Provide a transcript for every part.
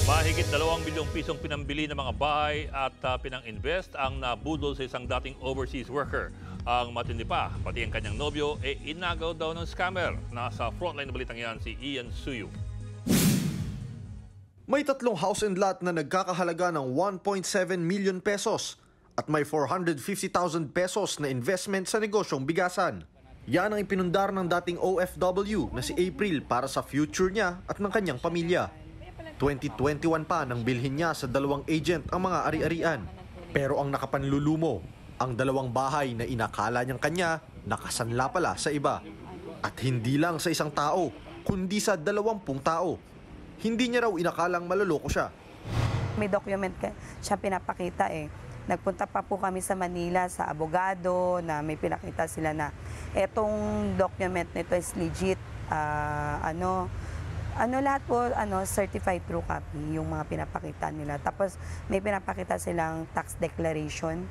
Mahigit 2 bilyong pisong pinambili ng mga bahay at pinang-invest ang nabudol sa isang dating overseas worker. Ang matindi pa, pati ang kanyang nobyo, inagaw daw ng scammer. Nasa frontline na balitang yan si Ian Suyu. May 3 house and lot na nagkakahalaga ng 1.7 million pesos at may 450,000 pesos na investment sa negosyong bigasan. Yan ang ipinundar ng dating OFW na si April para sa future niya at ng kanyang pamilya. 2021 pa nang bilhin niya sa 2 agent ang mga ari-arian. Pero ang nakapanlulumo, ang 2 bahay na inakala niyang kanya, nakasanla pala sa iba. At hindi lang sa isang tao, kundi sa 20 tao. Hindi niya raw inakalang maloloko siya. May document siya pinapakita eh. Nagpunta pa po kami sa Manila sa abogado na may pinakita sila na etong document nito is legit, lahat po, certified true copy yung mga pinapakita nila. Tapos may pinapakita silang tax declaration.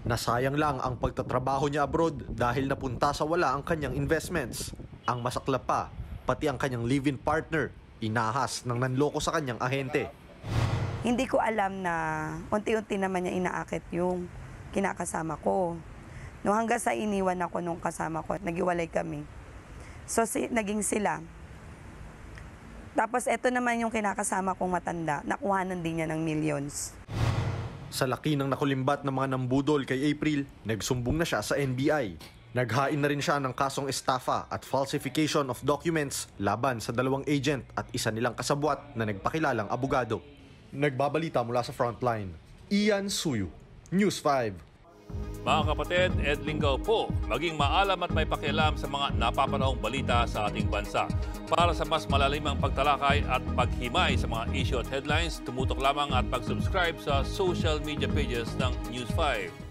Nasayang lang ang pagtatrabaho niya abroad dahil napunta sa wala ang kanyang investments. Ang masaklap pa, pati ang kanyang live-in partner, inahas ng nanloko sa kanyang ahente. Hindi ko alam na unti-unti naman niya inaakit yung kinakasama ko. No, hanggang sa iniwan ako nung kasama ko, nagiwalay kami. So naging sila. Tapos ito naman yung kinakasama kong matanda, nakuhanan din niya ng millions. Sa laki ng nakulimbat ng mga nambudol kay April, nagsumbong na siya sa NBI. Naghain na rin siya ng kasong estafa at falsification of documents laban sa 2 agent at isa nilang kasabwat na nagpakilalang abogado. Nagbabalita mula sa Frontline, Ian Suyu, News 5. Mga kapatid, Ed Lingaw po, maging maalam at may pakialam sa mga napapanahong balita sa ating bansa. Para sa mas malalimang pagtalakay at paghimay sa mga issue at headlines, tumutok lamang at pag-subscribe sa social media pages ng News 5.